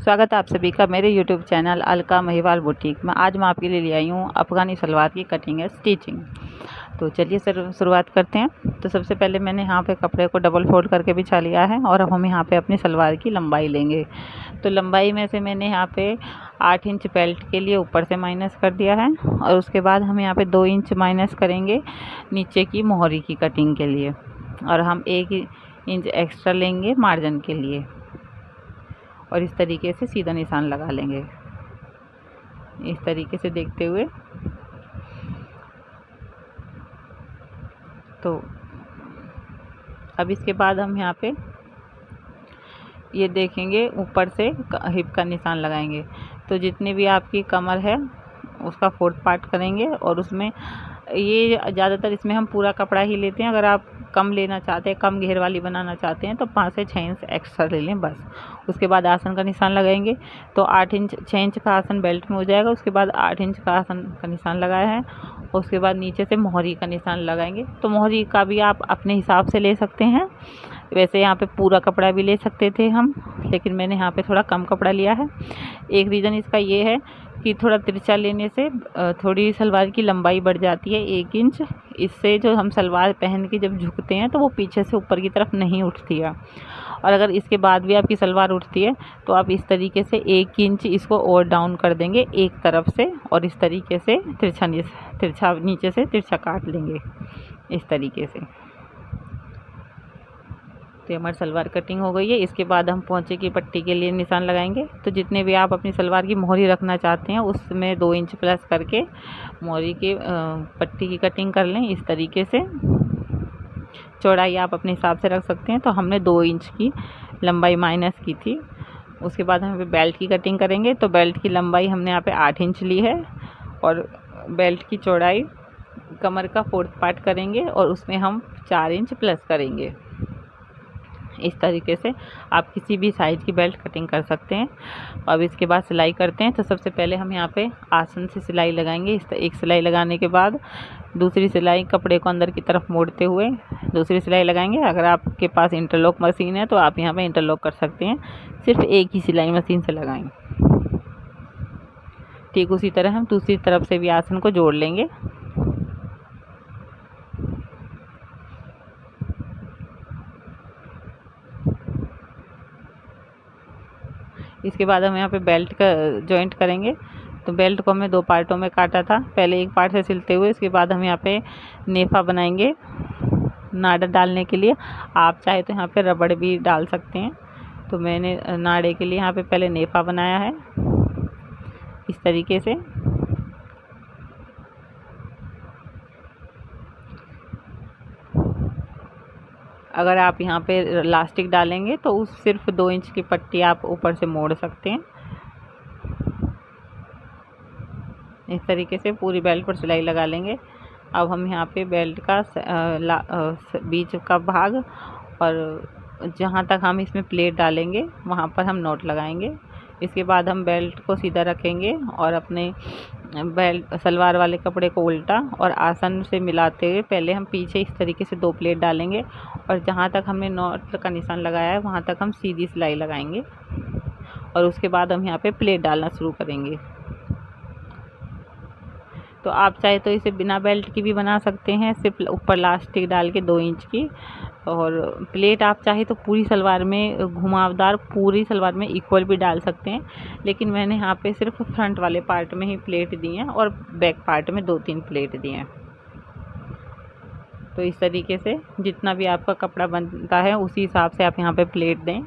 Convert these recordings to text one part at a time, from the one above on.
स्वागत है आप सभी का मेरे YouTube channel Alka Mahiwal boutique में। आज मैं आपके लिए ले आई हूँ अफ़गानी सलवार की कटिंग है स्टिचिंग। तो चलिए शुरुआत करते हैं। तो सबसे पहले मैंने यहाँ पे कपड़े को डबल फोल्ड करके बिछा लिया है और अब हम यहाँ पे अपनी सलवार की लंबाई लेंगे। तो लंबाई में से मैंने यहाँ पे 8 इंच बेल्ट के लिए ऊपर से माइनस कर दिया है और उसके बाद हम यहाँ पे 2 इंच माइनस करेंगे नीचे की मोहरी की कटिंग के लिए, और हम 1 इंच एक्स्ट्रा लेंगे मार्जिन के लिए और इस तरीके से सीधा निशान लगा लेंगे, इस तरीके से देखते हुए। तो अब इसके बाद हम यहाँ पे ये देखेंगे ऊपर से हिप का निशान लगाएंगे। तो जितनी भी आपकी कमर है उसका 4th पार्ट करेंगे और उसमें ये ज़्यादातर इसमें हम पूरा कपड़ा ही लेते हैं। अगर आप कम लेना चाहते हैं, कम घेर वाली बनाना चाहते हैं तो 5 से 6 इंच एक्स्ट्रा ले लें बस। उसके बाद आसन का निशान लगाएंगे। तो 6 इंच का आसन बेल्ट में हो जाएगा। उसके बाद 8 इंच का आसन का निशान लगाया है। उसके बाद नीचे से मोहरी का निशान लगाएंगे। तो मोहरी का भी आप अपने हिसाब से ले सकते हैं। वैसे यहाँ पे पूरा कपड़ा भी ले सकते थे हम, लेकिन मैंने यहाँ पे थोड़ा कम कपड़ा लिया है। एक रीज़न इसका ये है कि थोड़ा तिरछा लेने से थोड़ी सलवार की लंबाई बढ़ जाती है 1 इंच। इससे जो हम सलवार पहन के जब झुकते हैं तो वो पीछे से ऊपर की तरफ नहीं उठती है। और अगर इसके बाद भी आपकी सलवार उठती है तो आप इस तरीके से 1 इंच इसको और डाउन कर देंगे एक तरफ से और इस तरीके से तिरछा नीचे से तिरछा काट लेंगे इस तरीके से। तो हमारी सलवार कटिंग हो गई है। इसके बाद हम पोंचे की पट्टी के लिए निशान लगाएंगे। तो जितने भी आप अपनी सलवार की मोहरी रखना चाहते हैं उसमें 2 इंच प्लस करके मोहरी की पट्टी की कटिंग कर लें इस तरीके से। चौड़ाई आप अपने हिसाब से रख सकते हैं। तो हमने 2 इंच की लंबाई माइनस की थी। उसके बाद हम बेल्ट की कटिंग करेंगे। तो बेल्ट की लंबाई हमने यहाँ पे 8 इंच ली है और बेल्ट की चौड़ाई कमर का 4th पार्ट करेंगे और उसमें हम 4 इंच प्लस करेंगे। इस तरीके से आप किसी भी साइज़ की बेल्ट कटिंग कर सकते हैं। अब इसके बाद सिलाई करते हैं। तो सबसे पहले हम यहाँ पे आसन से सिलाई लगाएंगे। एक सिलाई लगाने के बाद दूसरी सिलाई कपड़े को अंदर की तरफ मोड़ते हुए दूसरी सिलाई लगाएंगे। अगर आपके पास इंटरलॉक मशीन है तो आप यहाँ पे इंटरलॉक कर सकते हैं। सिर्फ एक ही सिलाई मशीन से लगाएं। ठीक उसी तरह हम दूसरी तरफ से भी आसन को जोड़ लेंगे। इसके बाद हम यहाँ पे बेल्ट का जॉइंट करेंगे। तो बेल्ट को हमने 2 पार्टों में काटा था, पहले एक पार्ट से सिलते हुए। इसके बाद हम यहाँ पे नेफा बनाएंगे नाड़ा डालने के लिए। आप चाहे तो यहाँ पे रबड़ भी डाल सकते हैं। तो मैंने नाड़े के लिए यहाँ पे पहले नेफा बनाया है इस तरीके से। अगर आप यहाँ पे इलास्टिक डालेंगे तो उस सिर्फ 2 इंच की पट्टी आप ऊपर से मोड़ सकते हैं। इस तरीके से पूरी बेल्ट पर सिलाई लगा लेंगे। अब हम यहाँ पे बेल्ट का बीच का भाग और जहाँ तक हम इसमें प्लेट डालेंगे वहाँ पर हम नॉट लगाएंगे। इसके बाद हम बेल्ट को सीधा रखेंगे और अपने बेल्ट सलवार वाले कपड़े को उल्टा और आसन से मिलाते हुए पहले हम पीछे इस तरीके से 2 प्लेट डालेंगे और जहाँ तक हमने नॉट का निशान लगाया है वहाँ तक हम सीधी सिलाई लगाएंगे और उसके बाद हम यहाँ पे प्लेट डालना शुरू करेंगे। तो आप चाहे तो इसे बिना बेल्ट की भी बना सकते हैं, सिर्फ ऊपर इलास्टिक डाल के 2 इंच की। और प्लेट आप चाहे तो पूरी सलवार में घुमावदार पूरी सलवार में इक्वल भी डाल सकते हैं, लेकिन मैंने यहाँ पे सिर्फ फ्रंट वाले पार्ट में ही प्लेट दी हैं और बैक पार्ट में 2-3 प्लेट दी हैं। तो इस तरीके से जितना भी आपका कपड़ा बनता है उसी हिसाब से आप यहाँ पे प्लेट दें।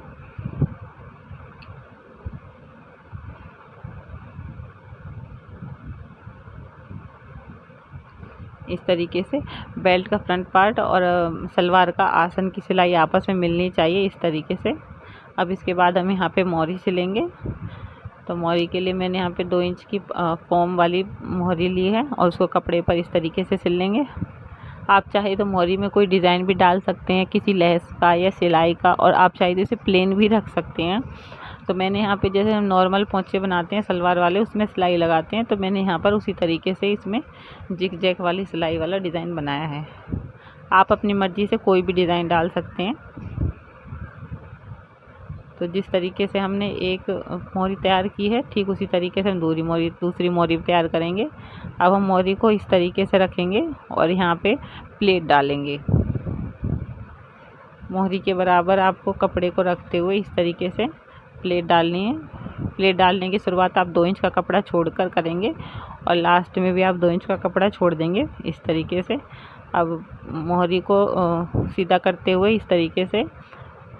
इस तरीके से बेल्ट का फ्रंट पार्ट और सलवार का आसन की सिलाई आपस में मिलनी चाहिए इस तरीके से। अब इसके बाद हम यहाँ पे मोहरी सिलेंगे। तो मोहरी के लिए मैंने यहाँ पे 2 इंच की फॉर्म वाली मोहरी ली है और उसको कपड़े पर इस तरीके से सिल लेंगे। आप चाहे तो मोहरी में कोई डिज़ाइन भी डाल सकते हैं, किसी लैस का या सिलाई का, और आप चाहे तो इसे प्लेन भी रख सकते हैं। तो मैंने यहाँ पे जैसे हम नॉर्मल पोंचे बनाते हैं सलवार वाले उसमें सिलाई लगाते हैं, तो मैंने यहाँ पर उसी तरीके से इसमें जिग जैग वाली सिलाई वाला डिज़ाइन बनाया है। आप अपनी मर्ज़ी से कोई भी डिज़ाइन डाल सकते हैं। तो जिस तरीके से हमने एक मोहरी तैयार की है, ठीक उसी तरीके से हम दूसरी मोहरी तैयार करेंगे। अब हम मोहरी को इस तरीके से रखेंगे और यहाँ पे प्लेट डालेंगे। मोहरी के बराबर आपको कपड़े को रखते हुए इस तरीके से प्लेट डालनी है। प्लेट डालने की शुरुआत आप 2 इंच का कपड़ा छोड़कर करेंगे और लास्ट में भी आप 2 इंच का कपड़ा छोड़ देंगे इस तरीके से। अब मोहरी को सीधा करते हुए इस तरीके से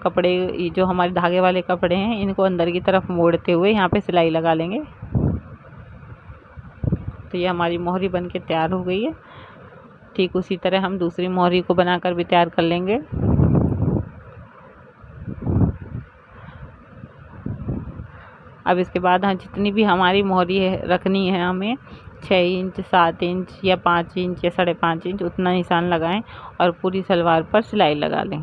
कपड़े, जो हमारे धागे वाले कपड़े हैं, इनको अंदर की तरफ मोड़ते हुए यहाँ पे सिलाई लगा लेंगे। तो ये हमारी मोहरी बन के तैयार हो गई है। ठीक उसी तरह हम दूसरी मोहरी को बनाकर भी तैयार कर लेंगे। अब इसके बाद हम जितनी भी हमारी मोहरी है रखनी है, हमें 6 इंच, 7 इंच या 5 इंच या 5.5 इंच उतना निशान लगाएं और पूरी सलवार पर सिलाई लगा लें।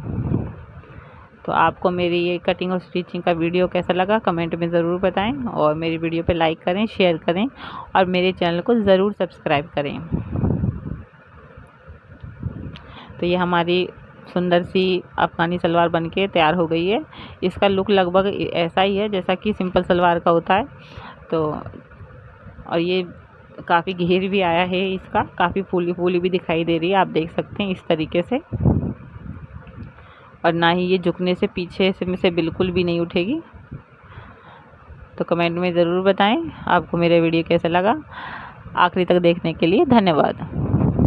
तो आपको मेरी ये कटिंग और स्टिचिंग का वीडियो कैसा लगा कमेंट में ज़रूर बताएं और मेरी वीडियो पे लाइक करें, शेयर करें और मेरे चैनल को ज़रूर सब्सक्राइब करें। तो ये हमारी सुंदर सी अफ़गानी सलवार बनके तैयार हो गई है। इसका लुक लगभग ऐसा ही है जैसा कि सिंपल सलवार का होता है। तो और ये काफ़ी घेर भी आया है, इसका काफ़ी फूली फूली भी दिखाई दे रही है, आप देख सकते हैं इस तरीके से। और ना ही ये झुकने से पीछे से बिल्कुल भी नहीं उठेगी। तो कमेंट में ज़रूर बताएं आपको मेरा वीडियो कैसा लगा। आखिरी तक देखने के लिए धन्यवाद।